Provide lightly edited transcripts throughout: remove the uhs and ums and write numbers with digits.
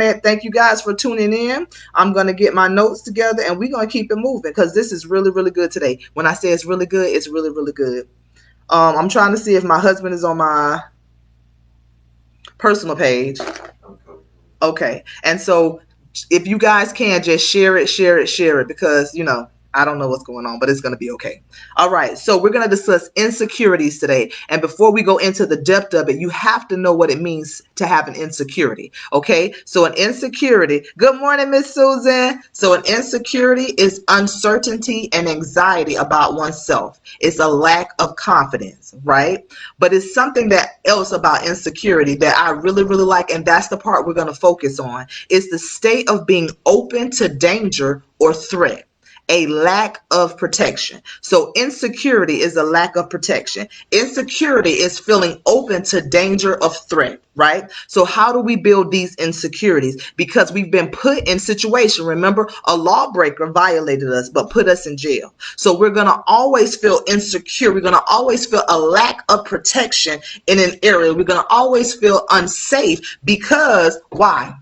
Thank you guys for tuning in. I'm going to get my notes together and we're going to keep it moving because this is really, really good today. When I say it's really good, it's really, really good. I'm trying to see if my husband is on my personal page. Okay. And so if you guys can just share it because, I don't know what's going on, but it's going to be okay. All right. So we're going to discuss insecurities today. And before we go into the depth of it, you have to know what it means to have an insecurity. Okay. So an insecurity. Good morning, Miss Susan. So an insecurity is uncertainty and anxiety about oneself. It's a lack of confidence, right? But it's something that else about insecurity that I really, really like. And that's the part we're going to focus on. It's the state of being open to danger or threat. A lack of protection. So insecurity is a lack of protection. Insecurity is feeling open to danger of threat, right? So how do we build these insecurities? Because we've been put in situation. Remember, a lawbreaker violated us, but put us in jail. So we're going to always feel insecure. We're going to always feel a lack of protection in an area. We're going to always feel unsafe because why?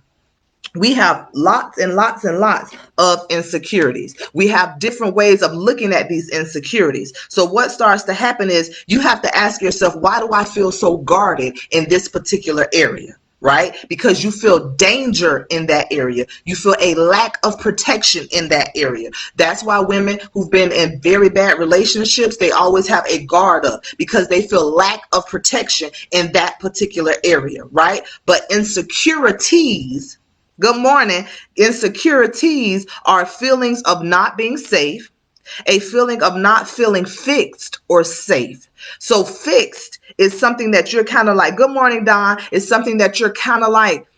We have lots and lots and lots of insecurities. We have different ways of looking at these insecurities. So what starts to happen is you have to ask yourself, why do I feel so guarded in this particular area? Right? Because you feel danger in that area. You feel a lack of protection in that area. That's why women who've been in very bad relationships, they always have a guard up because they feel lack of protection in that particular area, right? But insecurities, good morning. Insecurities are feelings of not being safe, a feeling of not feeling fixed or safe. So fixed is something that you're kind of like, good morning, Don. It's something that you're kind of like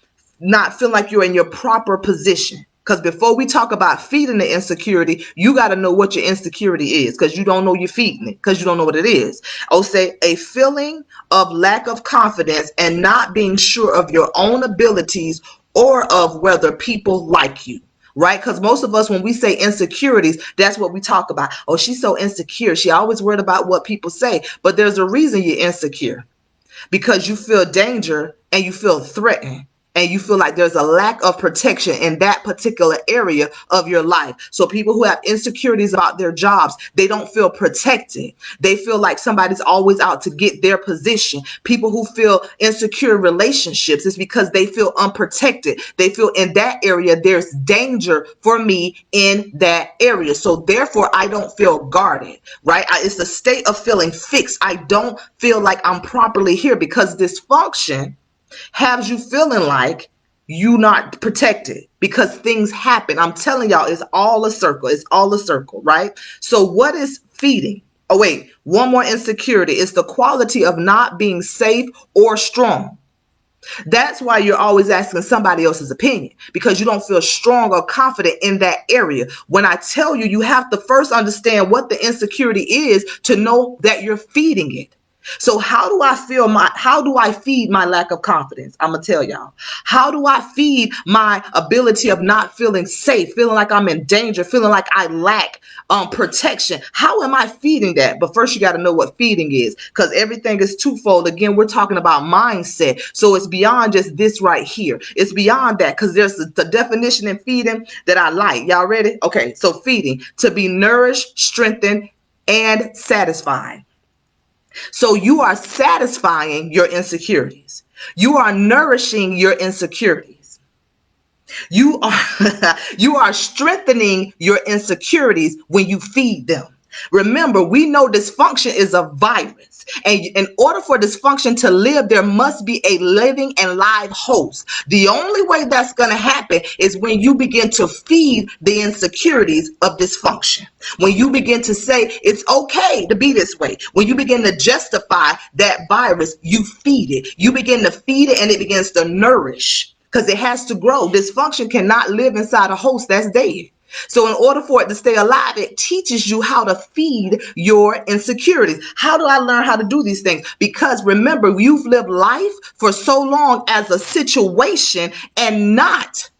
not feel like you're in your proper position. Because before we talk about feeding the insecurity, you got to know what your insecurity is because you don't know you're feeding it because you don't know what it is. Oh, say a feeling of lack of confidence and not being sure of your own abilities or of whether people like you. Right? Because most of us, when we say insecurities, that's what we talk about. Oh, she's so insecure. She always worried about what people say. But there's a reason you're insecure. Because you feel danger and you feel threatened. And you feel like there's a lack of protection in that particular area of your life. So people who have insecurities about their jobs, they don't feel protected. They feel like somebody's always out to get their position. People who feel insecure in relationships, it's because they feel unprotected. They feel in that area, there's danger for me in that area. So therefore, I don't feel guarded, right? It's a state of feeling fixed. I don't feel like I'm properly here because dysfunction has you feeling like you not protected because things happen. I'm telling y'all, it's all a circle. It's all a circle, right? So what is feeding? Oh, wait, one more insecurity. It's the quality of not being safe or strong. That's why you're always asking somebody else's opinion because you don't feel strong or confident in that area. When I tell you, you have to first understand what the insecurity is to know that you're feeding it. So how do I feed my lack of confidence? I'm going to tell y'all. How do I feed my ability of not feeling safe, feeling like I'm in danger, feeling like I lack protection? How am I feeding that? But first you got to know what feeding is because everything is twofold. Again, we're talking about mindset. So it's beyond just this right here. It's beyond that because there's the definition in feeding that I like. Y'all ready? Okay. So feeding, to be nourished, strengthened, and satisfied. So you are satisfying your insecurities. You are nourishing your insecurities. You are you are strengthening your insecurities when you feed them. Remember, we know dysfunction is a virus. And in order for dysfunction to live, there must be a living and live host. The only way that's going to happen is when you begin to feed the insecurities of dysfunction. When you begin to say it's okay to be this way. When you begin to justify that virus, you feed it. You begin to feed it and it begins to nourish because it has to grow. Dysfunction cannot live inside a host that's dead. So in order for it to stay alive, it teaches you how to feed your insecurities. How do I learn how to do these things? Because remember, you've lived life for so long as a situation and not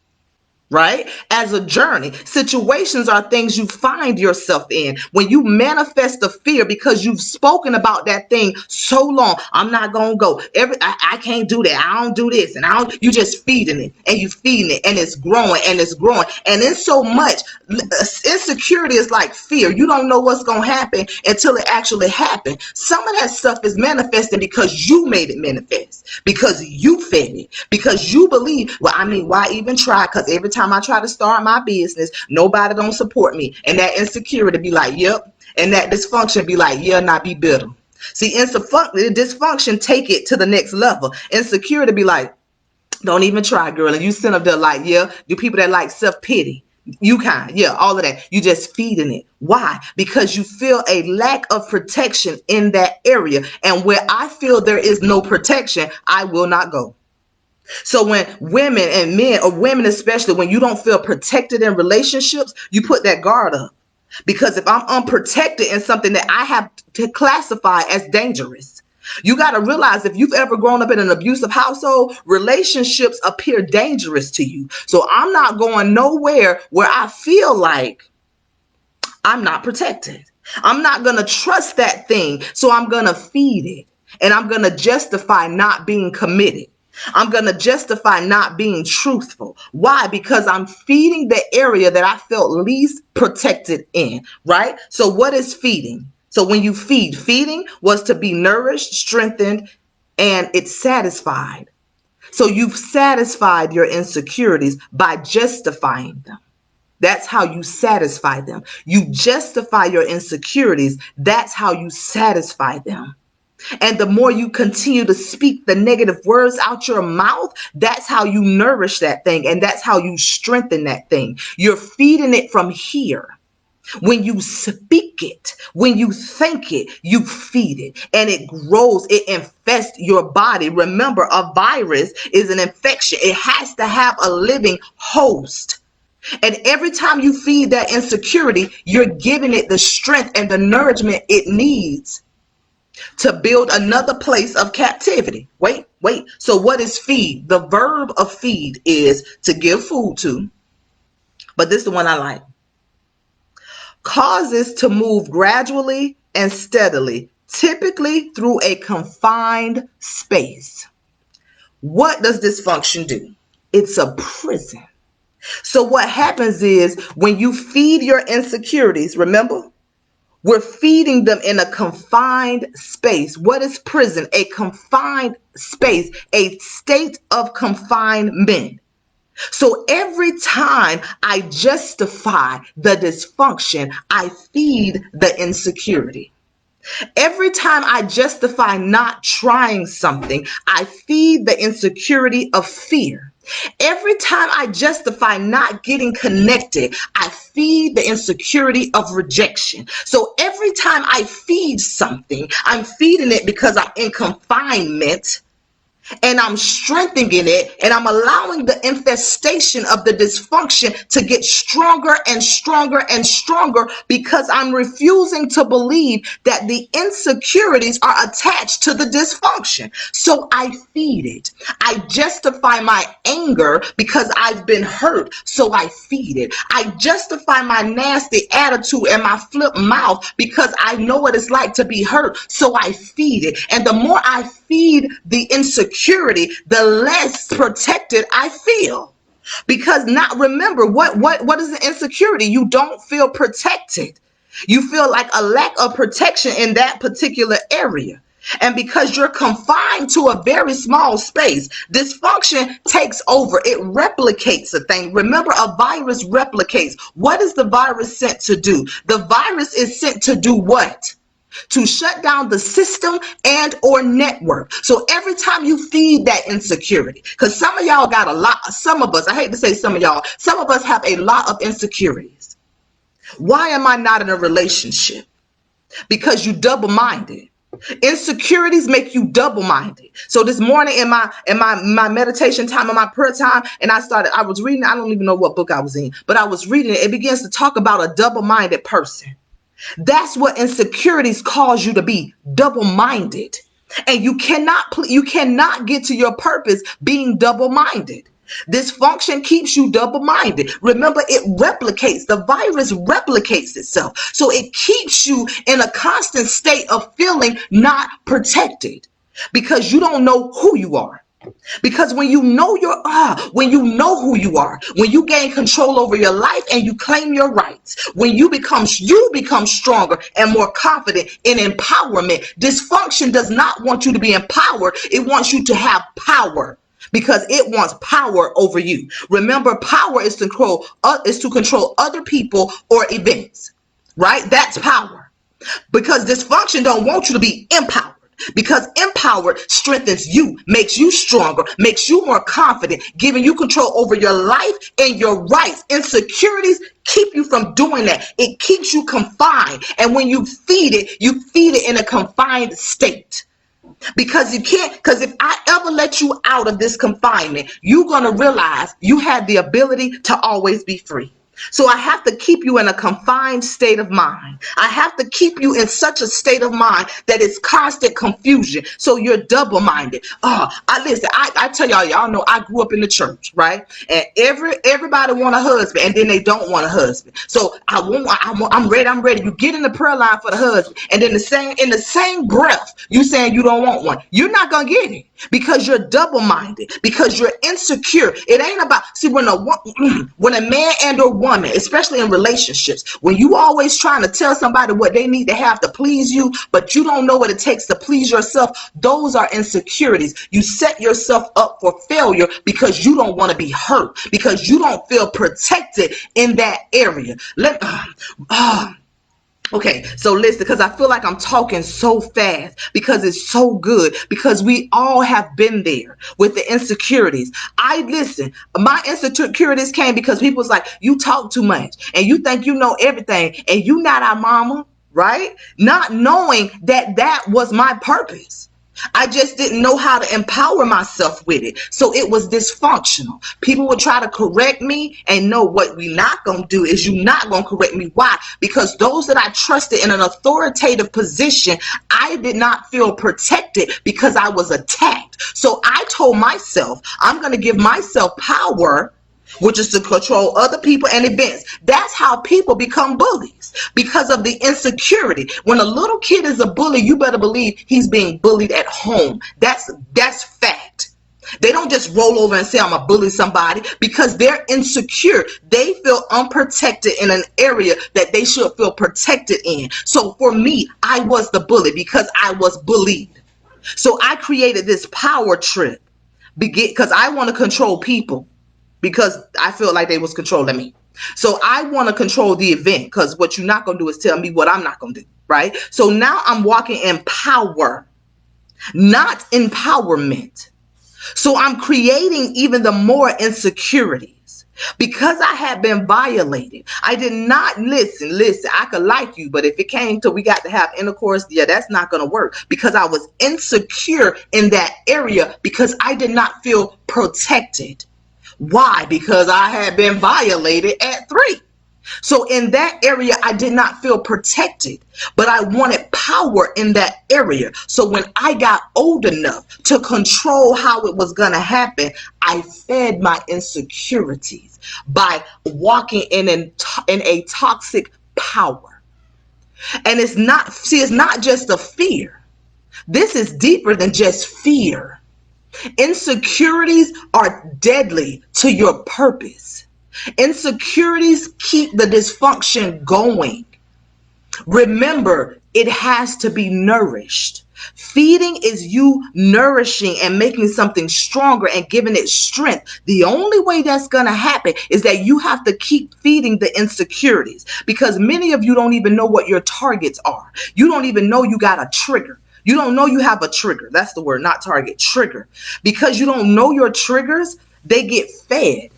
right? As a journey. Situations are things you find yourself in. When you manifest the fear because you've spoken about that thing so long, I'm not gonna go. I can't do that. I don't do this, and you just feeding it and you feeding it, and it's growing and it's growing, and it's so much. Insecurity is like fear. You don't know what's gonna happen until it actually happens. Some of that stuff is manifesting because you made it manifest, because you fed it, because you believe. Well, I mean, why even try? Because every time I try to start my business, nobody don't support me, and that insecurity be like, yep, and that dysfunction be like, yeah, not be bitter. See, dysfunction take it to the next level. Insecurity be like, don't even try, girl. And you send up there like, yeah, do people that like self-pity. You kind, yeah, all of that. You just feeding it. Why? Because you feel a lack of protection in that area. And where I feel there is no protection, I will not go. So when women and men, or women especially, when you don't feel protected in relationships, you put that guard up. Because if I'm unprotected in something that I have to classify as dangerous, you got to realize, if you've ever grown up in an abusive household, relationships appear dangerous to you. So I'm not going nowhere where I feel like I'm not protected. I'm not going to trust that thing. So I'm going to feed it. And I'm going to justify not being committed. I'm going to justify not being truthful. Why? Because I'm feeding the area that I felt least protected in, right? So what is feeding? So when you feeding was to be nourished, strengthened, and it's satisfied. So you've satisfied your insecurities by justifying them. That's how you satisfy them. You justify your insecurities. That's how you satisfy them. And the more you continue to speak the negative words out your mouth, that's how you nourish that thing. And that's how you strengthen that thing. You're feeding it from here. When you speak it, when you think it, you feed it, and it grows, it infests your body. Remember, a virus is an infection. It has to have a living host. And every time you feed that insecurity, you're giving it the strength and the nourishment it needs to build another place of captivity. Wait. So what is feed? The verb of feed is to give food to, but this is the one I like. Causes to move gradually and steadily, typically through a confined space. What does this function do? It's a prison. So what happens is, when you feed your insecurities, remember, we're feeding them in a confined space. What is prison? A confined space, a state of confinement. So every time I justify the dysfunction, I feed the insecurity. Every time I justify not trying something, I feed the insecurity of fear. Every time I justify not getting connected, I feed the insecurity of rejection. So every time I feed something, I'm feeding it because I'm in confinement, and I'm strengthening it, and I'm allowing the infestation of the dysfunction to get stronger and stronger and stronger, because I'm refusing to believe that the insecurities are attached to the dysfunction. So I feed it. I justify my anger because I've been hurt, so I feed it. I justify my nasty attitude and my flip mouth because I know what it's like to be hurt, so I feed it. And the more I feed the insecurity, the less protected I feel. Because not remember, what is the insecurity? You don't feel protected. You feel like a lack of protection in that particular area. And because you're confined to a very small space, dysfunction takes over. It replicates a thing. Remember, a virus replicates. What is the virus sent to do? The virus is sent to do what? To shut down the system and or network. So every time you feed that insecurity, because some of y'all got a lot, some of us, I hate to say some of y'all, some of us have a lot of insecurities. Why am I not in a relationship? Because you double-minded. Insecurities make you double-minded. So this morning in my meditation time, in my prayer time, and I was reading, I don't even know what book I was in, but I was reading it. It begins to talk about a double-minded person. That's what insecurities cause you to be, double-minded. And you cannot get to your purpose being double-minded. Dysfunction keeps you double-minded. Remember, it replicates. The virus replicates itself. So it keeps you in a constant state of feeling not protected because you don't know who you are. Because when you know when you know who you are, when you gain control over your life and you claim your rights, when you become stronger and more confident in empowerment. Dysfunction does not want you to be empowered. It wants you to have power because it wants power over you. Remember, power is to control other people or events, right? That's power. Because dysfunction don't want you to be empowered. Because empowered strengthens you, makes you stronger, makes you more confident, giving you control over your life and your rights. Insecurities keep you from doing that. It keeps you confined. And when you feed it in a confined state. Because if I ever let you out of this confinement, you're going to realize you had the ability to always be free. So I have to keep you in a confined state of mind. I have to keep you in such a state of mind that it's constant confusion. So you're double-minded. I tell y'all know I grew up in the church, right? And everybody want a husband, and then they don't want a husband. So I'm ready. You get in the prayer line for the husband, and then in the same breath, you saying you don't want one. You're not gonna get it because you're double-minded, because you're insecure. It ain't about when a man and a woman, especially in relationships, when you always trying to tell somebody what they need to have to please you, but you don't know what it takes to please yourself, those are insecurities. You set yourself up for failure because you don't want to be hurt, because you don't feel protected in that area. Okay, so listen, because I feel like I'm talking so fast because it's so good, because we all have been there with the insecurities. My insecurities came because people was like, you talk too much and you think you know everything and you not our mama, right? Not knowing that was my purpose. I just didn't know how to empower myself with it. So it was dysfunctional. People would try to correct me, and no, what we not going to do is you not going to correct me. Why? Because those that I trusted in an authoritative position, I did not feel protected because I was attacked. So I told myself, I'm going to give myself power, which is to control other people and events. That's how people become bullies, because of the insecurity. When a little kid is a bully, you better believe he's being bullied at home. That's fact. They don't just roll over and say, I'm going to bully somebody, because they're insecure. They feel unprotected in an area that they should feel protected in. So for me, I was the bully because I was bullied. So I created this power trip because I want to control people, because I felt like they was controlling me. So I want to control the event, because what you're not going to do is tell me what I'm not going to do, right? So now I'm walking in power, not empowerment. So I'm creating even the more insecurities because I had been violated. I did not listen. I could like you, but if it came to we got to have intercourse, yeah, that's not going to work, because I was insecure in that area because I did not feel protected. Why? Because I had been violated at 3. So in that area, I did not feel protected, but I wanted power in that area. So when I got old enough to control how it was going to happen, I fed my insecurities by walking in a toxic power. And it's not just a fear. This is deeper than just fear. Insecurities are deadly to your purpose. Insecurities keep the dysfunction going. Remember, it has to be nourished. Feeding is you nourishing and making something stronger and giving it strength. The only way that's going to happen is that you have to keep feeding the insecurities, because many of you don't even know what your targets are. You don't even know you got a trigger. You don't know you have a trigger. That's the word, not target, trigger. Because you don't know your triggers, they get fed.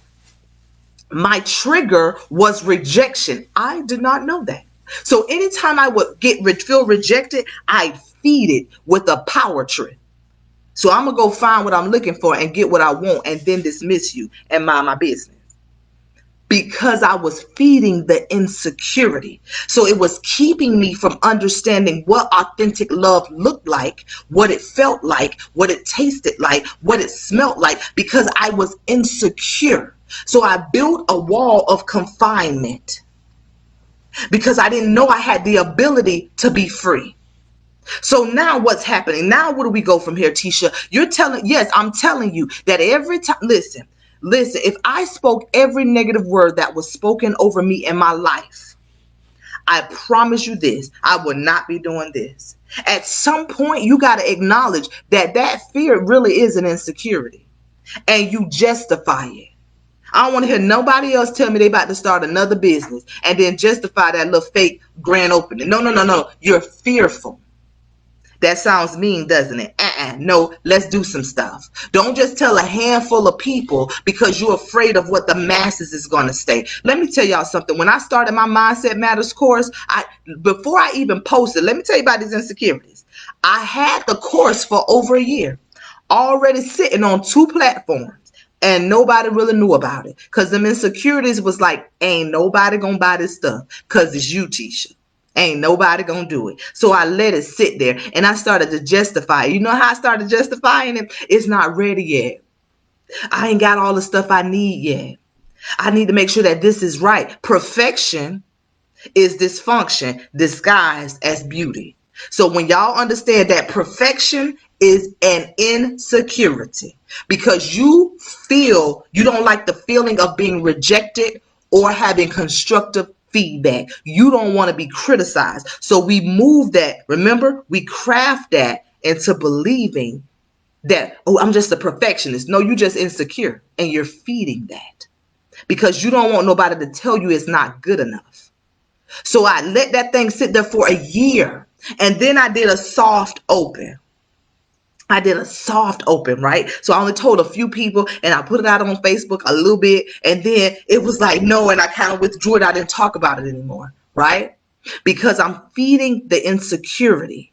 My trigger was rejection. I did not know that. So anytime I would feel rejected, I feed it with a power trip. So I'm going to go find what I'm looking for and get what I want and then dismiss you and mind my business. because I was feeding the insecurity. So it was keeping me from understanding what authentic love looked like, what it felt like, what it tasted like, what it smelled like, because I was insecure. So I built a wall of confinement because I didn't know I had the ability to be free. So now what's happening? Now where do we go from here, Tisha? Yes, I'm telling you that every time, listen, if I spoke every negative word that was spoken over me in my life, I promise you this, I would not be doing this. At some point, you got to acknowledge that fear really is an insecurity and you justify it. I don't want to hear nobody else tell me they about to start another business and then justify that little fake grand opening. No. You're fearful. That sounds mean, doesn't it? No, let's do some stuff. Don't just tell a handful of people because you're afraid of what the masses is going to say. Let me tell y'all something. When I started my Mindset Matters course, before I even posted, let me tell you about these insecurities. I had the course for over a year, already sitting on 2 platforms, and nobody really knew about it because them insecurities was like, ain't nobody gonna buy this stuff because it's you, Tisha. Ain't nobody gonna do it. So I let it sit there and I started to justify it. You know how I started justifying it? It's not ready yet. I ain't got all the stuff I need yet. I need to make sure that this is right. Perfection is dysfunction disguised as beauty. So when y'all understand that perfection is an insecurity because you feel you don't like the feeling of being rejected or having constructive feedback. You don't want to be criticized. So we move that. Remember, we craft that into believing that, oh, I'm just a perfectionist. No, you're just insecure and you're feeding that because you don't want nobody to tell you it's not good enough. So I let that thing sit there for a year. And then I did a soft open. Right? So I only told a few people and I put it out on Facebook a little bit. And then it was like, no, and I kind of withdrew it. I didn't talk about it anymore. Right? Because I'm feeding the insecurity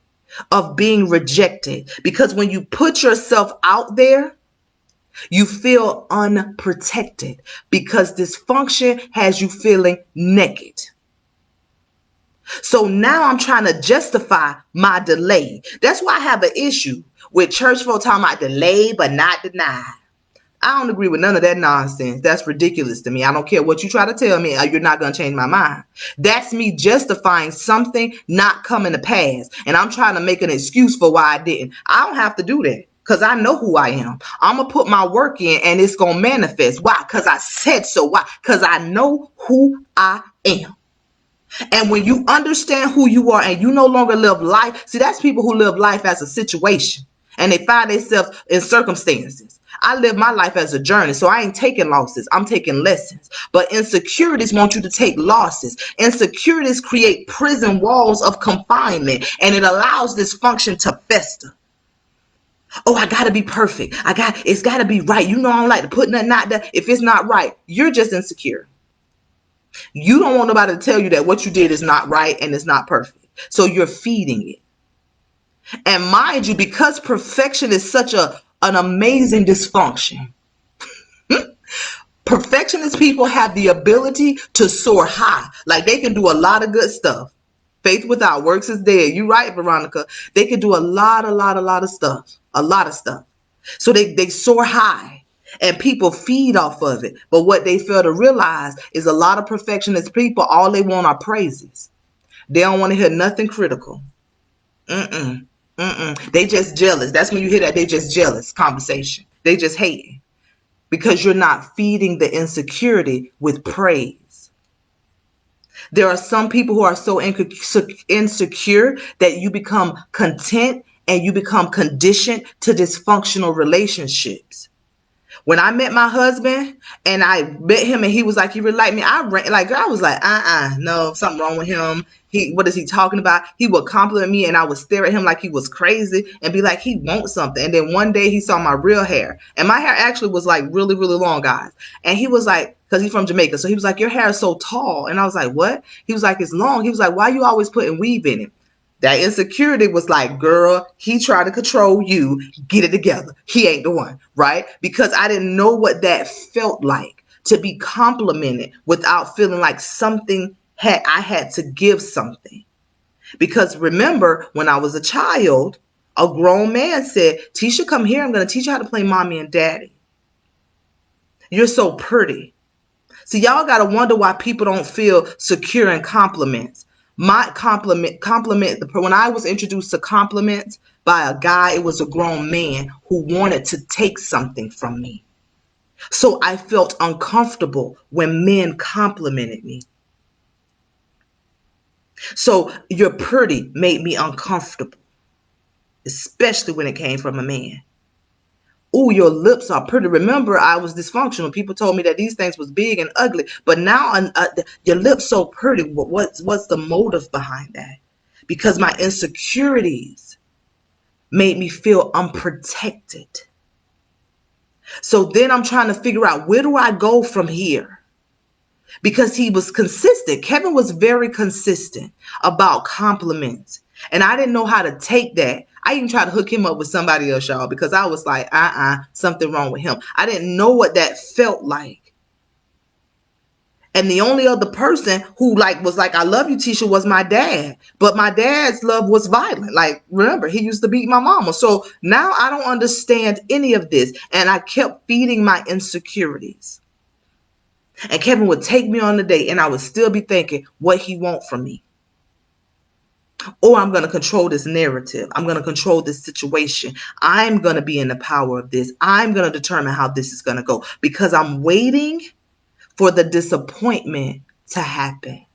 of being rejected. Because when you put yourself out there, you feel unprotected because dysfunction has you feeling naked. So now I'm trying to justify my delay. That's why I have an issue with church folk talking about delay but not denied. I don't agree with none of that nonsense. That's ridiculous to me. I don't care what you try to tell me. You're not going to change my mind. That's me justifying something not coming to pass. And I'm trying to make an excuse for why I didn't. I don't have to do that because I know who I am. I'm going to put my work in and it's going to manifest. Why? Because I said so. Why? Because I know who I am. And when you understand who you are and you no longer live life, see, that's people who live life as a situation and they find themselves in circumstances. I live my life as a journey, so I ain't taking losses. I'm taking lessons. But insecurities want you to take losses. Insecurities create prison walls of confinement, and it allows dysfunction to fester. Oh, I gotta be perfect. It's gotta be right. You know I don't like to put nothing out there. If it's not right, you're just insecure. You don't want nobody to tell you that what you did is not right and it's not perfect. So you're feeding it. And mind you, because perfection is such an amazing dysfunction, perfectionist people have the ability to soar high. Like they can do a lot of good stuff. Faith without works is dead. You're right, Veronica. They can do a lot of stuff. A lot of stuff. So they soar high. And people feed off of it. But what they fail to realize is a lot of perfectionist people, all they want are praises. They don't want to hear nothing critical. They just jealous. That's when you hear that they just jealous conversation. They just hating. Because you're not feeding the insecurity with praise. There are some people who are so insecure that you become content and you become conditioned to dysfunctional relationships. When I met my husband and I met him and he was like, he really liked me. I was like, no, something wrong with him. What is he talking about? He would compliment me and I would stare at him like he was crazy and be like, he wants something. And then one day he saw my real hair and my hair actually was like really, really long, guys. And he was like, because he's from Jamaica. So he was like, your hair is so tall. And I was like, what? He was like, it's long. He was like, why are you always putting weave in it? That insecurity was like, girl, he tried to control you. Get it together. He ain't the one, right? Because I didn't know what that felt like to be complimented without feeling like I had to give something. Because remember, when I was a child, a grown man said, Tisha, come here. I'm going to teach you how to play mommy and daddy. You're so pretty. See, y'all got to wonder why people don't feel secure in compliments. My when I was introduced to compliments by a guy, it was a grown man who wanted to take something from me. So I felt uncomfortable when men complimented me. So you're pretty made me uncomfortable, especially when it came from a man. Oh, your lips are pretty. Remember, I was dysfunctional. People told me that these things was big and ugly, but now your lips so pretty. What's the motive behind that? Because my insecurities made me feel unprotected. So then I'm trying to figure out, where do I go from here? Because he was consistent. Kevin was very consistent about compliments. And I didn't know how to take that. I even tried to hook him up with somebody else, y'all, because I was like, something wrong with him. I didn't know what that felt like. And the only other person who was like, I love you, Tisha, was my dad. But my dad's love was violent. Like, remember, he used to beat my mama. So now I don't understand any of this. And I kept feeding my insecurities. And Kevin would take me on a date and I would still be thinking what he want from me. Oh, I'm going to control this narrative. I'm going to control this situation. I'm going to be in the power of this. I'm going to determine how this is going to go because I'm waiting for the disappointment to happen.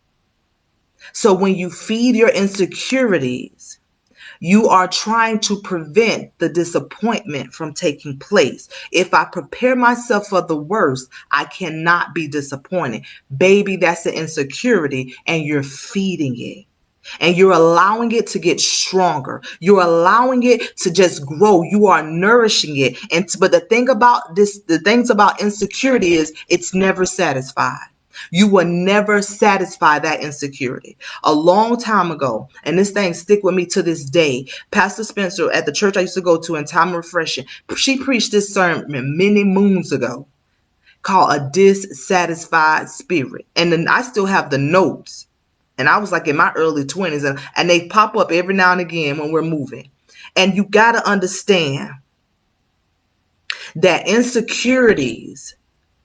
So when you feed your insecurities, you are trying to prevent the disappointment from taking place. If I prepare myself for the worst, I cannot be disappointed. Baby, that's an insecurity and you're feeding it. And you're allowing it to get stronger. You're allowing it to just grow. You are nourishing it. But the things about insecurity is it's never satisfied. You will never satisfy that insecurity. A long time ago, and this thing stick with me to this day, Pastor Spencer at the church I used to go to in Time of Refreshing, she preached this sermon many moons ago called A Dissatisfied Spirit. And then I still have the notes. And I was like in my early 20s, and they pop up every now and again when we're moving. And you got to understand that insecurities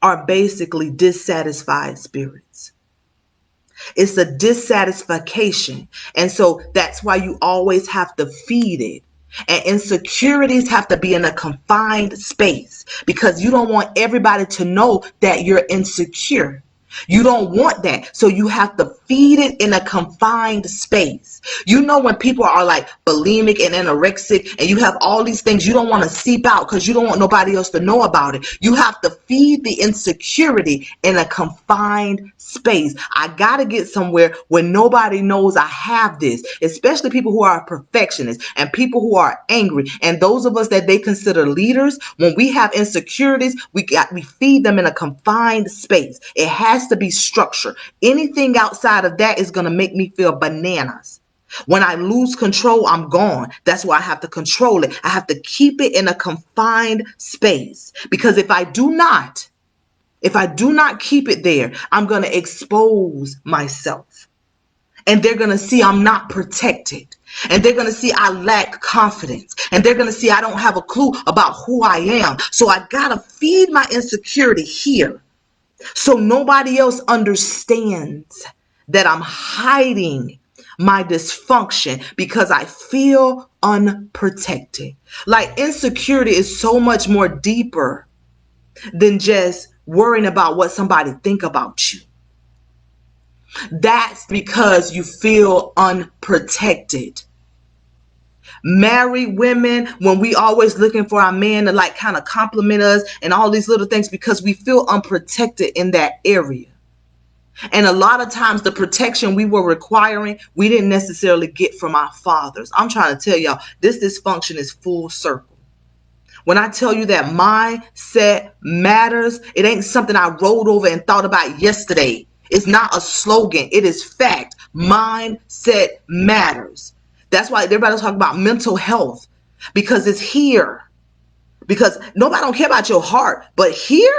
are basically dissatisfied spirits. It's a dissatisfaction. And so that's why you always have to feed it. And insecurities have to be in a confined space because you don't want everybody to know that you're insecure. You don't want that. So you have to feed it in a confined space. You know, when people are like bulimic and anorexic and you have all these things, you don't want to seep out because you don't want nobody else to know about it. You have to feed the insecurity in a confined space. I got to get somewhere where nobody knows I have this, especially people who are perfectionists and people who are angry. And those of us that they consider leaders, when we have insecurities, we feed them in a confined space. It has to be structured. Anything outside of that is going to make me feel bananas. When I lose control, I'm gone. That's why I have to control it. I have to keep it in a confined space because if I do not keep it there, I'm going to expose myself. And they're going to see I'm not protected. And they're going to see I lack confidence. And they're going to see I don't have a clue about who I am. So I got to feed my insecurity here so nobody else understands that I'm hiding my dysfunction because I feel unprotected. Like insecurity is so much more deeper than just worrying about what somebody think about you. That's because you feel unprotected. Married women, when we always looking for our man to like kind of compliment us and all these little things because we feel unprotected in that area. And a lot of times the protection we were requiring, we didn't necessarily get from our fathers. I'm trying to tell y'all, this dysfunction is full circle. When I tell you that mindset matters, it ain't something I rolled over and thought about yesterday. It's not a slogan. It is fact. Mindset matters. That's why everybody's talking about mental health because it's here. Because nobody don't care about your heart, but here,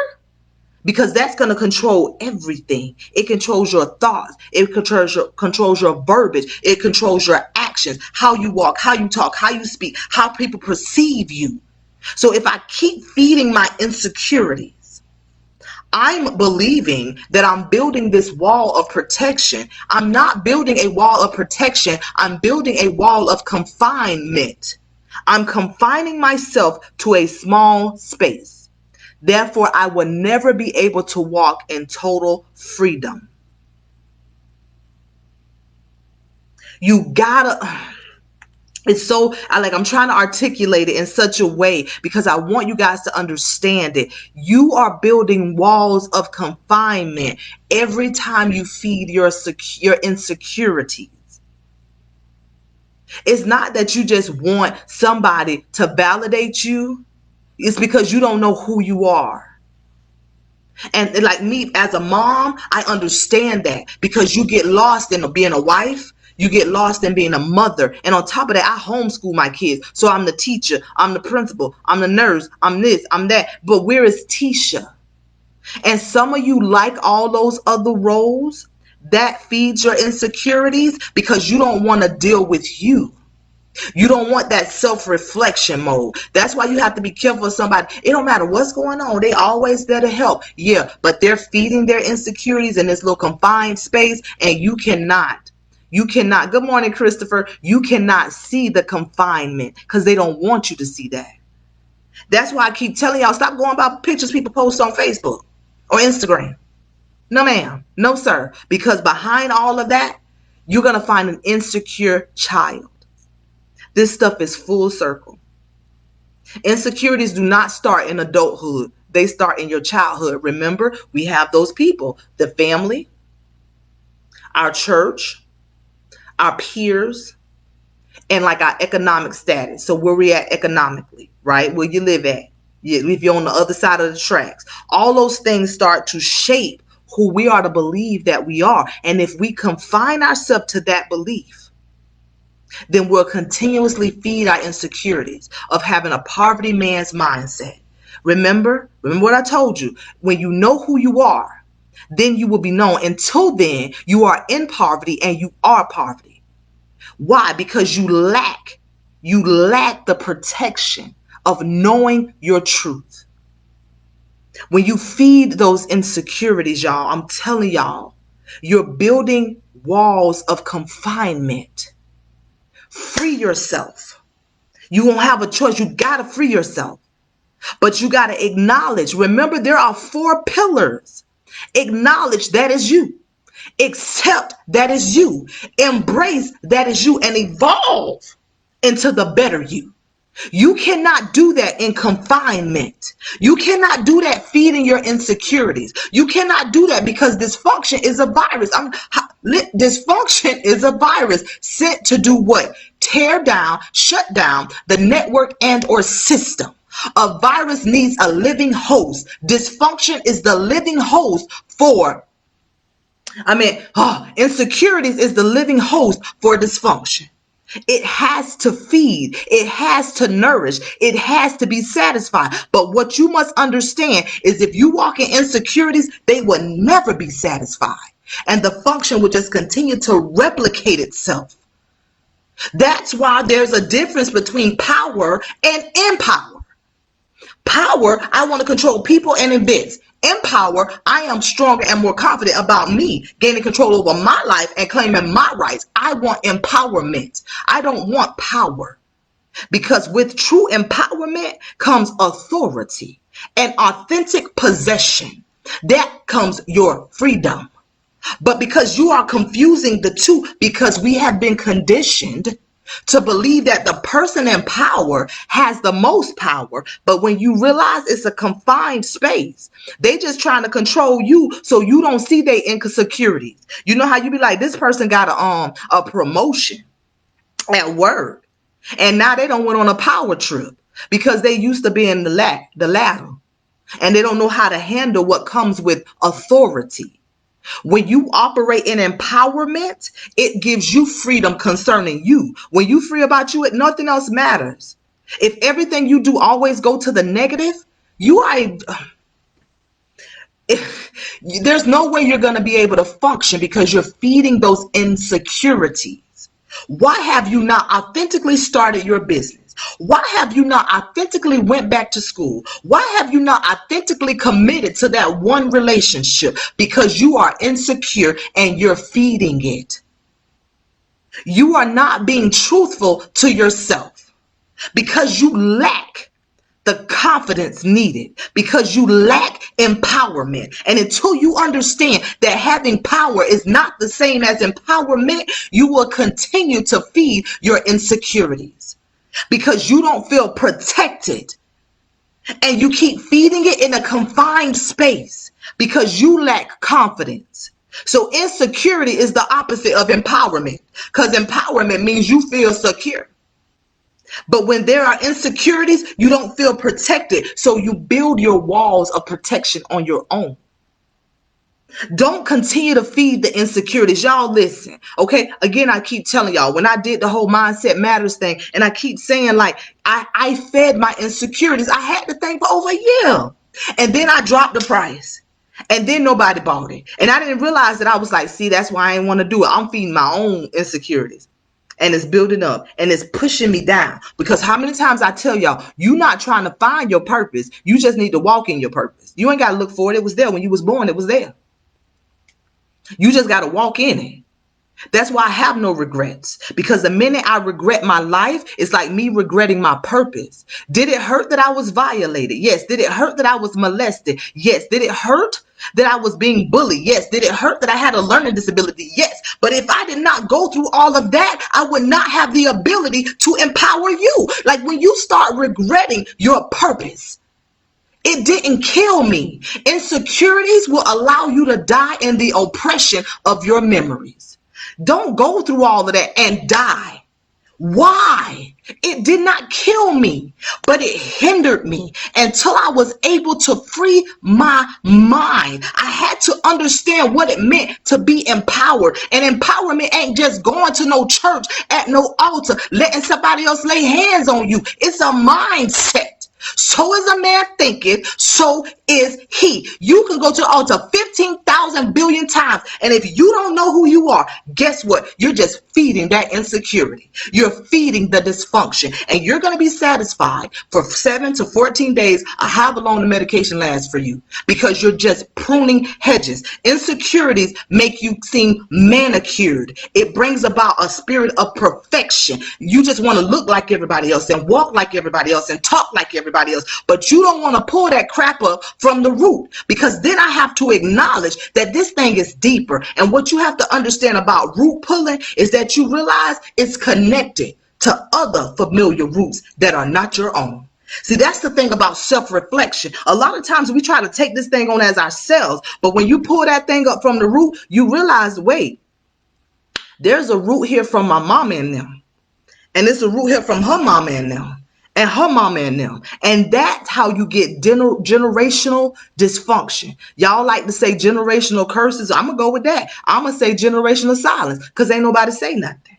because that's going to control everything. It controls your thoughts. It controls your verbiage. It controls your actions, how you walk, how you talk, how you speak, how people perceive you. So if I keep feeding my insecurities, I'm believing that I'm building this wall of protection. I'm not building a wall of protection. I'm building a wall of confinement. I'm confining myself to a small space. Therefore, I will never be able to walk in total freedom. You gotta, it's so, I'm trying to articulate it in such a way because I want you guys to understand it. You are building walls of confinement every time you feed your insecurities. It's not that you just want somebody to validate you. It's because you don't know who you are. And like me as a mom, I understand that because you get lost in being a wife. You get lost in being a mother. And on top of that, I homeschool my kids. So I'm the teacher. I'm the principal. I'm the nurse. I'm this. I'm that. But where is Tisha? And some of you like all those other roles. That feeds your insecurities because you don't want to deal with you. You don't want that self-reflection mode. That's why you have to be careful with somebody. It don't matter what's going on. They always there to help. Yeah, but they're feeding their insecurities in this little confined space, and you cannot. You cannot. Good morning, Christopher. You cannot see the confinement because they don't want you to see that. That's why I keep telling y'all, stop going by pictures people post on Facebook or Instagram. No, ma'am. No, sir. Because behind all of that, you're going to find an insecure child. This stuff is full circle. Insecurities do not start in adulthood. They start in your childhood. Remember, we have those people, the family, our church, our peers, and like our economic status. So where we at economically, right? Where you live at. If you're on the other side of the tracks. All those things start to shape who we are to believe that we are. And if we confine ourselves to that belief, then we'll continuously feed our insecurities of having a poverty man's mindset. Remember what I told you. When you know who you are, then you will be known. Until then, you are in poverty and you are poverty. Why? Because you lack the protection of knowing your truth. When you feed those insecurities, y'all, I'm telling y'all, you're building walls of confinement. Free yourself. You won't have a choice. You got to free yourself. But you got to acknowledge. Remember, there are 4 pillars. Acknowledge that is you. Accept that is you. Embrace that is you and evolve into the better you. You cannot do that in confinement. You cannot do that feeding your insecurities. You cannot do that because dysfunction is a virus. Dysfunction is a virus sent to do what? Tear down, shut down the network and or system. A virus needs a living host. Dysfunction is the living host for, insecurities is the living host for dysfunction. It has to feed. It has to nourish. It has to be satisfied. But what you must understand is if you walk in insecurities, they will never be satisfied. And the function will just continue to replicate itself. That's why there's a difference between power and empower. Power, I want to control people and events. Empower, I am stronger and more confident about me, gaining control over my life and claiming my rights. I want empowerment. I don't want power. Because with true empowerment comes authority and authentic possession. That comes your freedom. But because you are confusing the two, because we have been conditioned to believe that the person in power has the most power. But when you realize it's a confined space, they just trying to control you so you don't see their insecurities. You know how you be like, this person got a promotion at work, and now they don't went on a power trip because they used to be in the ladder, and they don't know how to handle what comes with authority. When you operate in empowerment, it gives you freedom concerning you. When you free about you, nothing else matters. If everything you do always go to the negative, you are There's no way you're going to be able to function because you're feeding those insecurities. Why have you not authentically started your business? Why have you not authentically went back to school? Why have you not authentically committed to that one relationship? Because you are insecure and you're feeding it. You are not being truthful to yourself because you lack the confidence needed, because you lack empowerment. And until you understand that having power is not the same as empowerment, you will continue to feed your insecurities because you don't feel protected, and you keep feeding it in a confined space because you lack confidence. So insecurity is the opposite of empowerment, because empowerment means you feel secure. But when there are insecurities, you don't feel protected. So you build your walls of protection on your own. Don't continue to feed the insecurities. Y'all listen, okay? Again, I keep telling y'all, when I did the whole Mindset Matters thing, and I keep saying, like, I fed my insecurities. I had the thing for over a year. And then I dropped the price. And then nobody bought it. And I didn't realize that. I was like, see, that's why I didn't want to do it. I'm feeding my own insecurities. And it's building up and it's pushing me down. Because how many times I tell y'all, you're not trying to find your purpose. You just need to walk in your purpose. You ain't got to look for it. It was there when you was born. It was there. You just got to walk in it. That's why I have no regrets, because the minute I regret my life, it's like me regretting my purpose. Did it hurt that I was violated? Yes. Did it hurt that I was molested? Yes. Did it hurt that I was being bullied? Yes. Did it hurt that I had a learning disability? Yes. But if I did not go through all of that, I would not have the ability to empower you. Like when you start regretting your purpose, it didn't kill me. Insecurities will allow you to die in the oppression of your memories. Don't go through all of that and die. Why? It did not kill me, but it hindered me until I was able to free my mind. I had to understand what it meant to be empowered. And empowerment ain't just going to no church at no altar, letting somebody else lay hands on you. It's a mindset. So is a man thinketh, so is he. You can go to the altar 15,000 billion times, and if you don't know who you are, guess what? You're just feeding that insecurity. You're feeding the dysfunction, and you're going to be satisfied for 7 to 14 days, or however long the medication lasts for you, because you're just pruning hedges. Insecurities make you seem manicured. It brings about a spirit of perfection. You just want to look like everybody else and walk like everybody else and talk like everybody else, but you don't want to pull that crap up from the root, because then I have to acknowledge that this thing is deeper. And what you have to understand about root pulling is that you realize it's connected to other familiar roots that are not your own. See, that's the thing about self-reflection. A lot of times we try to take this thing on as ourselves, but when you pull that thing up from the root, you realize, wait, there's a root here from my mama and them, and it's a root here from her mama and them, and her mama and them. And that's how you get generational dysfunction. Y'all like to say generational curses. I'm going to go with that. I'm going to say generational silence, because ain't nobody say nothing.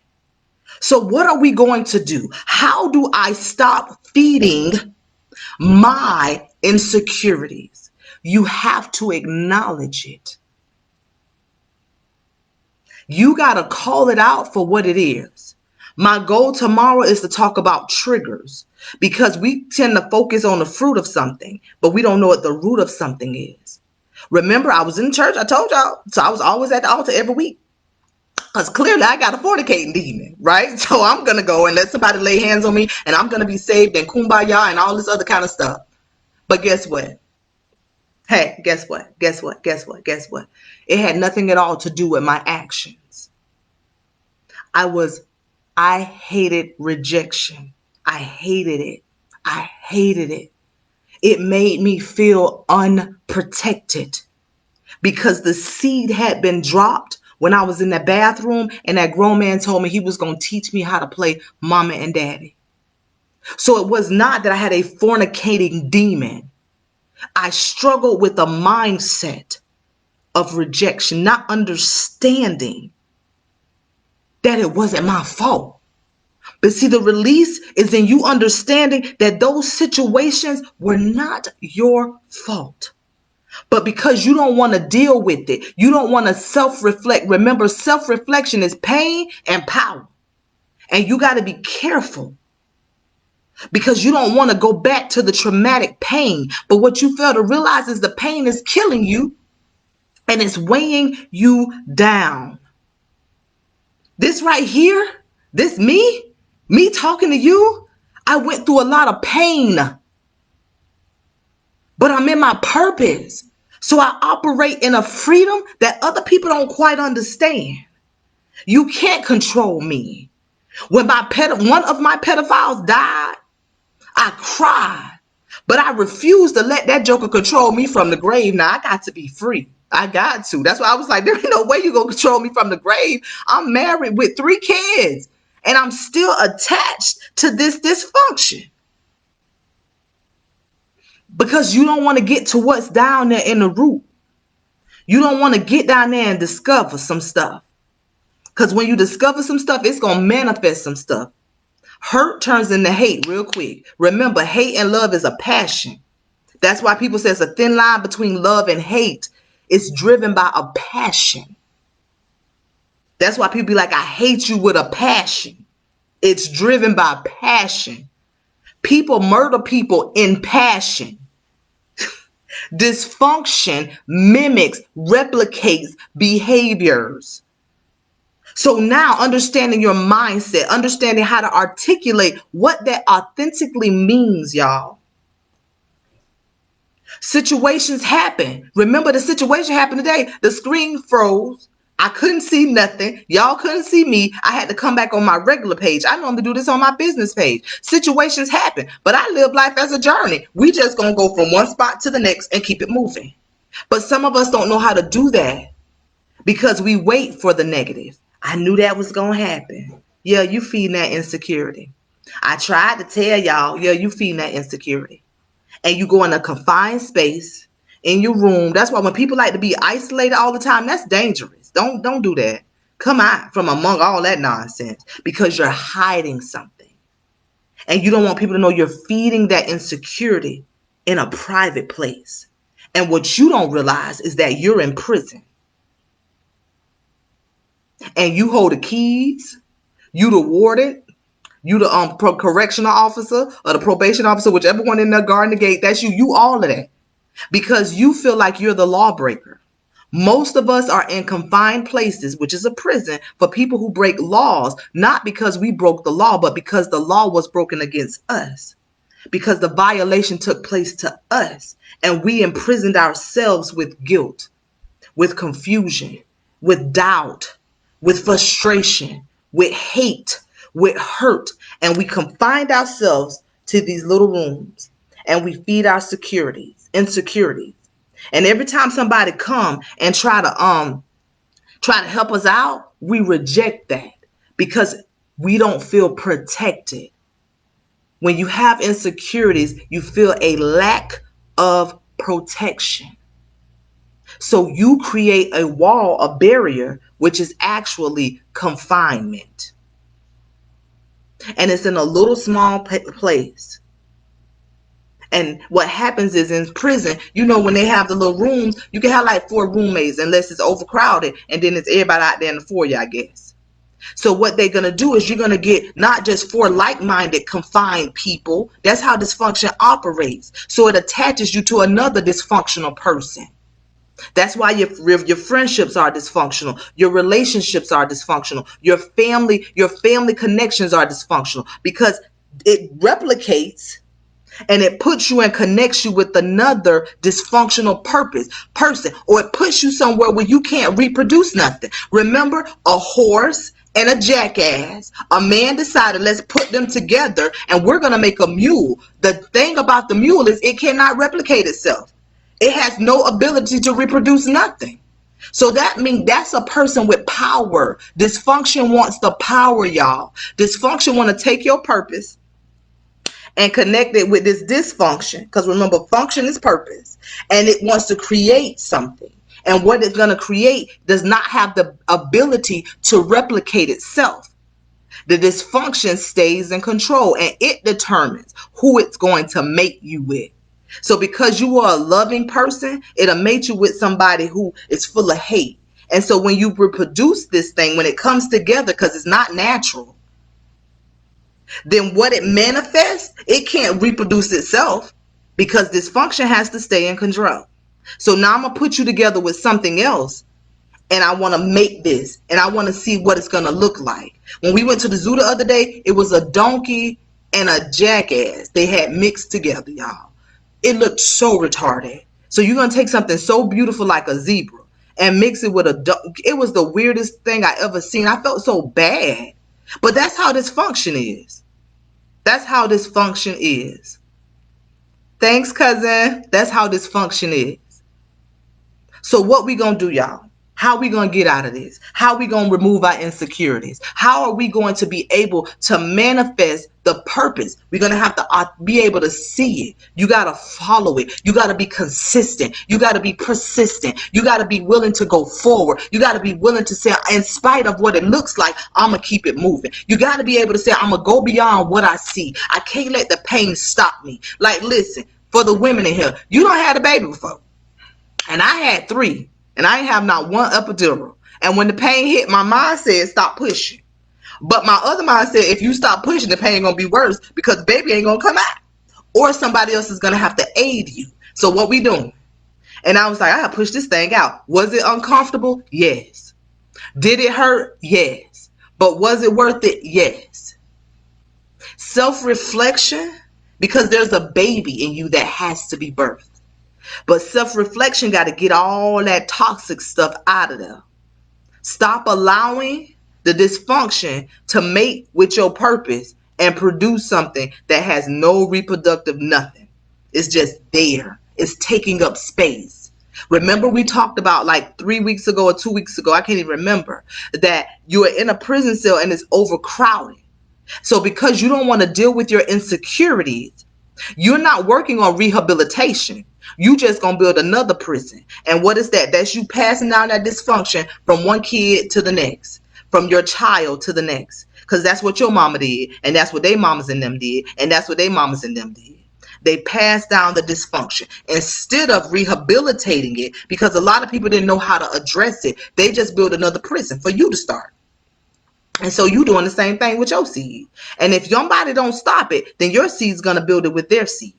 So what are we going to do? How do I stop feeding my insecurities? You have to acknowledge it. You got to call it out for what it is. My goal tomorrow is to talk about triggers, because we tend to focus on the fruit of something, but we don't know what the root of something is. Remember, I was in church, I told y'all, so I was always at the altar every week, because clearly I got a fornicating demon, right? So I'm going to go and let somebody lay hands on me, and I'm going to be saved and kumbaya and all this other kind of stuff. But guess what? Hey, guess what? Guess what? Guess what? Guess what? It had nothing at all to do with my actions. I hated rejection. I hated it. I hated it. It made me feel unprotected, because the seed had been dropped when I was in the bathroom, and that grown man told me he was going to teach me how to play mama and daddy. So it was not that I had a fornicating demon. I struggled with a mindset of rejection, not understanding that it wasn't my fault. But see, the release is in you understanding that those situations were not your fault. But because you don't want to deal with it, you don't want to self-reflect. Remember, self-reflection is pain and power. And you got to be careful because you don't want to go back to the traumatic pain. But what you fail to realize is the pain is killing you and it's weighing you down. This right here, this me talking to you, I went through a lot of pain, but I'm in my purpose. So I operate in a freedom that other people don't quite understand. You can't control me. When one of my pedophiles died, I cried, but I refused to let that joker control me from the grave. Now I got to be free. I got to. That's why I was like, there ain't no way you gonna control me from the grave. I'm married with 3 kids and I'm still attached to this dysfunction because you don't want to get to what's down there in the root. You don't want to get down there and discover some stuff. Because when you discover some stuff, it's going to manifest some stuff. Hurt turns into hate real quick. Remember, hate and love is a passion. That's why people say it's a thin line between love and hate. It's driven by a passion. That's why people be like, I hate you with a passion. It's driven by passion. People murder people in passion. Dysfunction mimics, replicates behaviors. So now understanding your mindset, understanding how to articulate what that authentically means, y'all. Situations happen. Remember, the situation happened today. The screen froze. I couldn't see nothing. Y'all couldn't see me. I had to come back on my regular page. I normally do this on my business page. Situations happen, but I live life as a journey. We just gonna go from one spot to the next and keep it moving. But some of us don't know how to do that because we wait for the negative. I knew that was gonna happen. Yeah, you feeding that insecurity. I tried to tell y'all, yeah, you feeding that insecurity. And you go in a confined space in your room. That's why when people like to be isolated all the time, that's dangerous. Don't do that. Come out from among all that nonsense because you're hiding something. And you don't want people to know you're feeding that insecurity in a private place. And what you don't realize is that you're in prison. And you hold the keys, you the warden, you the correctional officer or the probation officer, whichever one in there guarding the gate, that's you. You all of that. Because you feel like you're the lawbreaker. Most of us are in confined places, which is a prison, for people who break laws, not because we broke the law, but because the law was broken against us. Because the violation took place to us, and we imprisoned ourselves with guilt, with confusion, with doubt, with frustration, with hate, with hurt, and we confined ourselves to these little rooms, and we feed our insecurities. And every time somebody come and try to help us out, we reject that because we don't feel protected. When you have insecurities, you feel a lack of protection. So you create a wall, a barrier, which is actually confinement. And it's in a little small place. And what happens is in prison, you know, when they have the little rooms, you can have like 4 roommates unless it's overcrowded. And then it's everybody out there in the foyer, I guess. So what they're going to do is you're going to get not just 4 like-minded confined people. That's how dysfunction operates. So it attaches you to another dysfunctional person. That's why your friendships are dysfunctional. Your relationships are dysfunctional. Your family connections are dysfunctional because it replicates and it puts you and connects you with another dysfunctional person, or it puts you somewhere where you can't reproduce nothing. Remember, a horse and a jackass, a man decided, let's put them together and we're going to make a mule. The thing about the mule is it cannot replicate itself. It has no ability to reproduce nothing. So that means that's a person with power. Dysfunction wants the power, y'all. Dysfunction want to take your purpose and connect it with this dysfunction. Because remember, function is purpose. And it wants to create something. And what it's going to create does not have the ability to replicate itself. The dysfunction stays in control and it determines who it's going to mate you with. So because you are a loving person, it'll mate you with somebody who is full of hate. And so when you reproduce this thing, when it comes together, because it's not natural, then what it manifests, it can't reproduce itself because dysfunction has to stay in control. So now I'm going to put you together with something else, and I want to make this, and I want to see what it's going to look like. When we went to the zoo the other day, it was a donkey and a jackass. They had mixed together, y'all. It looked so retarded. So you're going to take something so beautiful like a zebra and mix it with it was the weirdest thing I ever seen. I felt so bad. But that's how dysfunction is. That's how dysfunction is. Thanks, cousin. That's how dysfunction is. So what we gonna do, y'all? How we gonna get out of this? How we gonna remove our insecurities? How are we going to be able to manifest the purpose? We're gonna have to be able to see it. You gotta follow it. You gotta be consistent. You gotta be persistent. You gotta be willing to go forward. You gotta be willing to say, in spite of what it looks like, I'm gonna keep it moving. You gotta be able to say, I'm gonna go beyond what I see. I can't let the pain stop me. Like, listen, for the women in here, you don't have a baby before. And I had 3, and I ain't have not one epidural. And when the pain hit, my mind said, stop pushing. But my other mind said, if you stop pushing, the pain gonna be worse because the baby ain't gonna come out. Or somebody else is gonna have to aid you. So what we doing? And I was like, I gotta push this thing out. Was it uncomfortable? Yes. Did it hurt? Yes. But was it worth it? Yes. Self-reflection, because there's a baby in you that has to be birthed. But self-reflection got to get all that toxic stuff out of there. Stop allowing the dysfunction to mate with your purpose and produce something that has no reproductive nothing. It's just there. It's taking up space. Remember we talked about like 3 weeks ago or 2 weeks ago, I can't even remember, that you are in a prison cell and it's overcrowded. So because you don't want to deal with your insecurities, you're not working on rehabilitation. You just gonna build another prison. And what is that? That's you passing down that dysfunction from one kid to the next, from your child to the next. Because that's what your mama did, and that's what they mamas and them did, and that's what they mamas and them did. They passed down the dysfunction instead of rehabilitating it, because a lot of people didn't know how to address it. They just built another prison for you to start. And so you doing the same thing with your seed. And if your body don't stop it, then your seed's going to build it with their seed.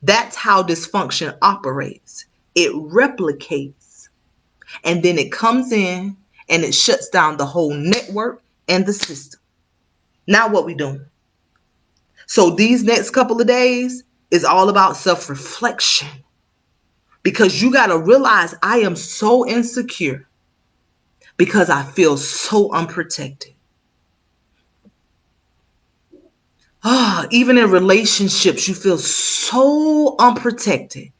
That's how dysfunction operates. It replicates. And then it comes in and it shuts down the whole network and the system. Now what we doing? So these next couple of days is all about self-reflection. Because you got to realize I am so insecure because I feel so unprotected. Even in relationships, you feel so unprotected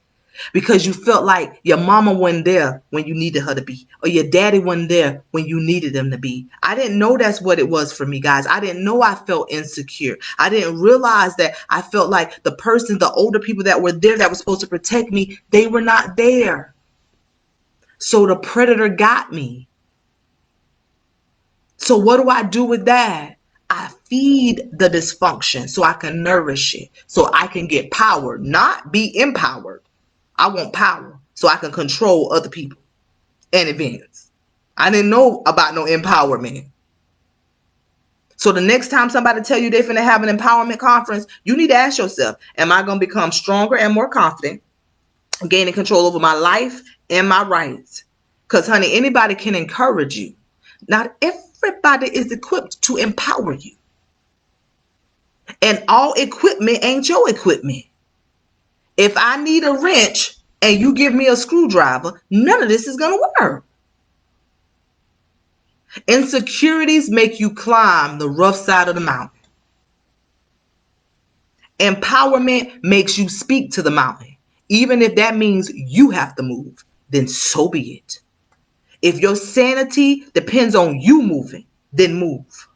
because you felt like your mama wasn't there when you needed her to be, or your daddy wasn't there when you needed them to be. I didn't know that's what it was for me, guys. I didn't know I felt insecure. I didn't realize that I felt like the person, the older people that were there that were supposed to protect me, they were not there. So the predator got me. So what do I do with that? I feed the dysfunction so I can nourish it, so I can get power, not be empowered. I want power so I can control other people and events. I didn't know about no empowerment. So the next time somebody tell you they're finna have an empowerment conference, you need to ask yourself, am I going to become stronger and more confident, gaining control over my life and my rights? Because, honey, anybody can encourage you. Not everybody is equipped to empower you. And all equipment ain't your equipment. If I need a wrench and you give me a screwdriver, none of this is going to work. Insecurities make you climb the rough side of the mountain. Empowerment makes you speak to the mountain. Even if that means you have to move, then so be it. If your sanity depends on you moving, then move.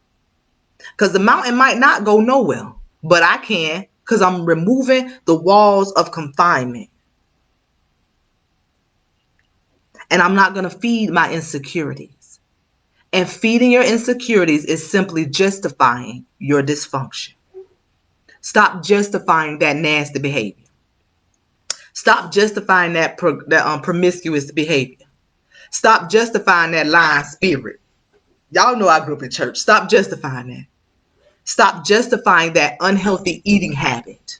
Because the mountain might not go nowhere, but I can, because I'm removing the walls of confinement. And I'm not going to feed my insecurities. And feeding your insecurities is simply justifying your dysfunction. Stop justifying that nasty behavior. Stop justifying that promiscuous behavior. Stop justifying that lying spirit. Y'all know I grew up in church. Stop justifying that. Stop justifying that unhealthy eating habit.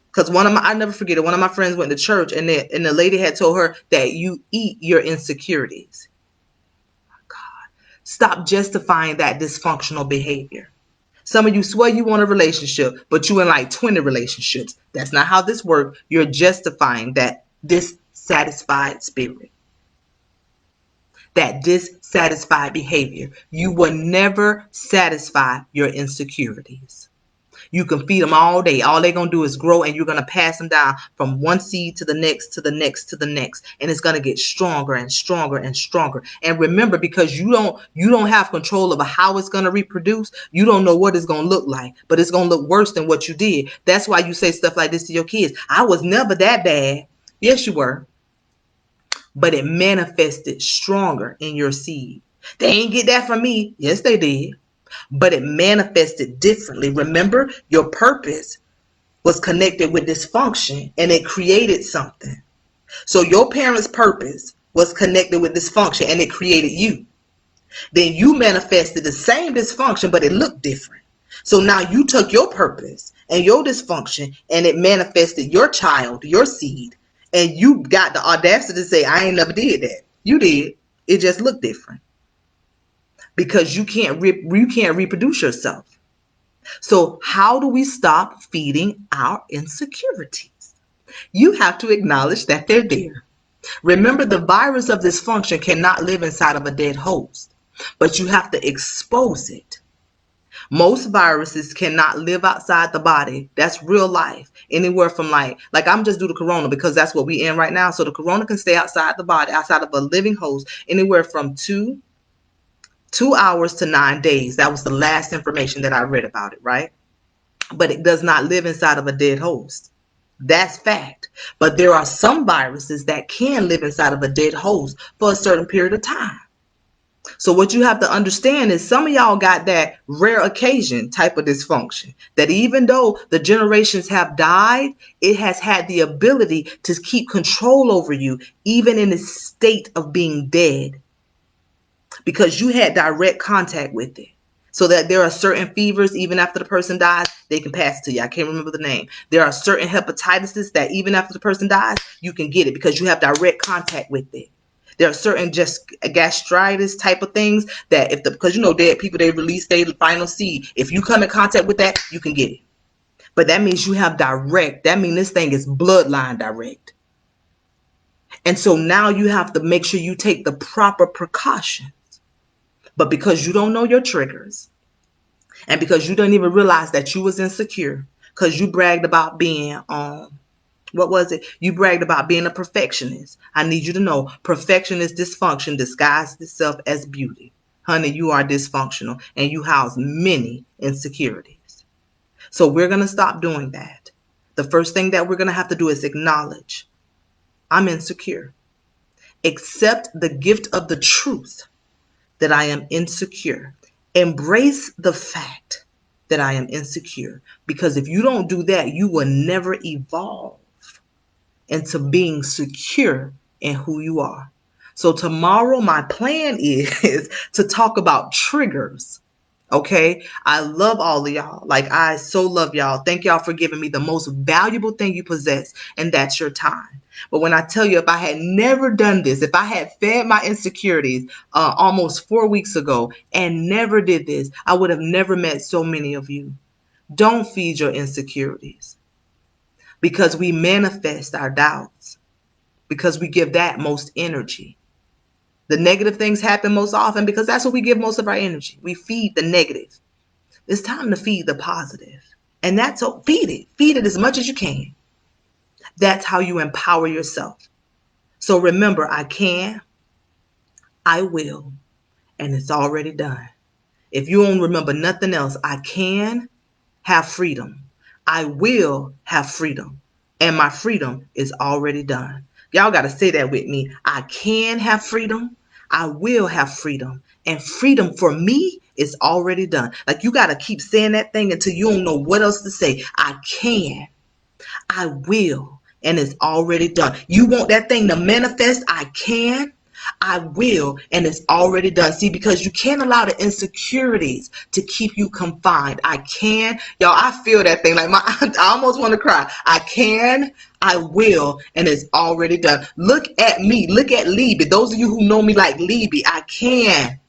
Because I never forget it. One of my friends went to church, and the lady had told her that you eat your insecurities. Stop justifying that dysfunctional behavior. Some of you swear you want a relationship, but you in like 20 relationships. That's not how this works. You're justifying that dissatisfied spirit, that dissatisfied behavior. You will never satisfy your insecurities. You can feed them all day. All they're going to do is grow, and you're going to pass them down from one seed to the next, to the next, to the next. And it's going to get stronger and stronger and stronger. And remember, because you don't have control over how it's going to reproduce, you don't know what it's going to look like, but it's going to look worse than what you did. That's why you say stuff like this to your kids. I was never that bad. Yes, you were. But it manifested stronger in your seed. They ain't get that from me. Yes, they did. But it manifested differently. Remember, your purpose was connected with dysfunction, and it created something. So your parents' purpose was connected with dysfunction, and it created you. Then you manifested the same dysfunction, but it looked different. So now you took your purpose and your dysfunction, and it manifested your child, your seed, and you got the audacity to say, I ain't never did that. You did. It just looked different. Because you can't reproduce yourself. So how do we stop feeding our insecurities? You have to acknowledge that they're there. Remember, the virus of dysfunction cannot live inside of a dead host, but you have to expose it. Most viruses cannot live outside the body. That's real life. Anywhere from like I'm just do the corona because that's what we in right now. So the corona can stay outside the body, outside of a living host, anywhere from 2 hours to 9 days. That was the last information that I read about it, right? But it does not live inside of a dead host. That's fact. But there are some viruses that can live inside of a dead host for a certain period of time. So what you have to understand is some of y'all got that rare occasion type of dysfunction, that even though the generations have died, it has had the ability to keep control over you, even in the state of being dead, because you had direct contact with it. So that there are certain fevers, even after the person dies, they can pass it to you. I can't remember the name. There are certain hepatitis that even after the person dies, you can get it because you have direct contact with it. There are certain just gastritis type of things that because dead people, they release their final seed. If you come in contact with that, you can get it. But that means you have that means this thing is bloodline direct. And so now you have to make sure you take the proper precautions. But because you don't know your triggers, and because you don't even realize that you was insecure, because you bragged about being what was it? You bragged about being a perfectionist. I need you to know perfectionist dysfunction disguised itself as beauty. Honey, you are dysfunctional and you house many insecurities. So we're going to stop doing that. The first thing that we're going to have to do is acknowledge I'm insecure. Accept the gift of the truth that I am insecure. Embrace the fact that I am insecure. Because if you don't do that, you will never evolve into being secure in who you are. So tomorrow, my plan is to talk about triggers. Okay. I love all of y'all. Like, I so love y'all. Thank y'all for giving me the most valuable thing you possess, and that's your time. But when I tell you, if I had never done this, if I had fed my insecurities almost 4 weeks ago and never did this, I would have never met so many of you. Don't feed your insecurities, because we manifest our doubts, because we give that most energy. The negative things happen most often because that's what we give most of our energy. We feed the negative. It's time to feed the positive. And that's so feed it. Feed it as much as you can. That's how you empower yourself. So remember, I can, I will, and it's already done. If you don't remember nothing else, I can have freedom. I will have freedom. And my freedom is already done. Y'all got to say that with me. I can have freedom. I will have freedom. And freedom for me is already done. Like, you got to keep saying that thing until you don't know what else to say. I can. I will. and it's already done. You want that thing to manifest? I can, I will, and it's already done. See, because you can't allow the insecurities to keep you confined. I can, y'all, I feel that thing. Like I almost want to cry. I can, I will, and it's already done. Look at me. Look at Libby. Those of you who know me like Libby, I can,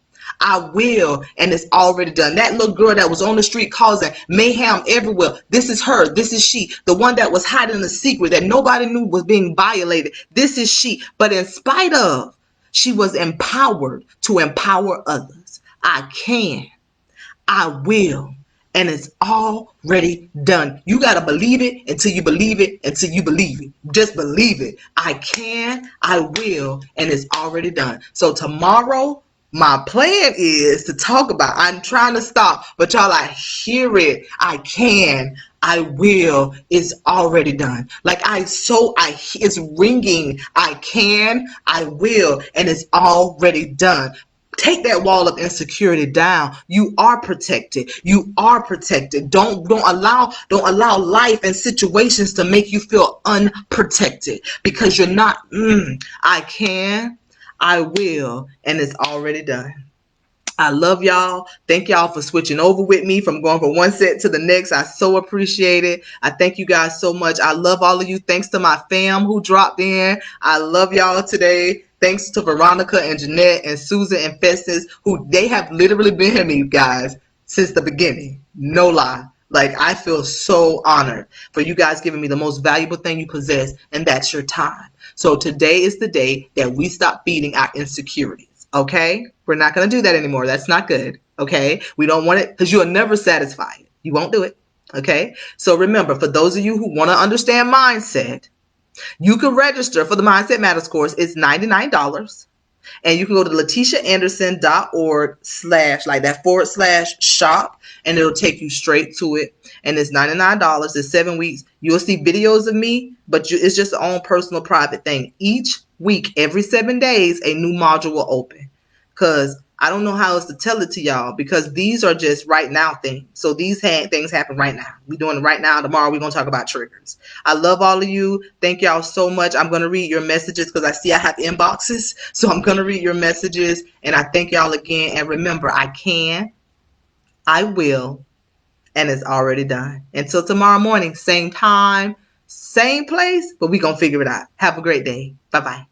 I will, and it's already done. That little girl that was on the street causing mayhem everywhere. This is her. This is she. The one that was hiding a secret that nobody knew was being violated. This is she. But in spite of, she was empowered to empower others. I can, I will, and it's already done. You got to believe it until you believe it until you believe it. Just believe it. I can, I will, and it's already done. So tomorrow, my plan is to talk about, I'm trying to stop, but y'all, I hear it. I can, I will, it's already done. Like it's ringing. I can, I will, and it's already done. Take that wall of insecurity down. You are protected. You are protected. Don't allow life and situations to make you feel unprotected, because you're not. I can, I will, and it's already done. I love y'all. Thank y'all for switching over with me from going from one set to the next. I so appreciate it. I thank you guys so much. I love all of you. Thanks to my fam who dropped in. I love y'all today. Thanks to Veronica and Jeanette and Susan and Festus, who they have literally been here, me guys, since the beginning. No lie. Like, I feel so honored for you guys giving me the most valuable thing you possess, and that's your time. So today is the day that we stop feeding our insecurities. Okay? We're not going to do that anymore. That's not good. Okay? We don't want it, because you are never satisfied. You won't do it. Okay? So remember, for those of you who want to understand mindset, you can register for the Mindset Matters course. It's $99. And you can go to latishaanderson.org/ like that / shop, and it'll take you straight to it. And it's $99. It's 7 weeks. You'll see videos of me, but it's just your own personal private thing. Each week, every 7 days, a new module will open. Because I don't know how else to tell it to y'all, because these are just right now things. So these things happen right now. We're doing it right now. Tomorrow we're going to talk about triggers. I love all of you. Thank y'all so much. I'm going to read your messages because I see I have inboxes. So I'm going to read your messages. And I thank y'all again. And remember, I can, I will, and it's already done. Until tomorrow morning, same time, same place, but we're going to figure it out. Have a great day. Bye-bye.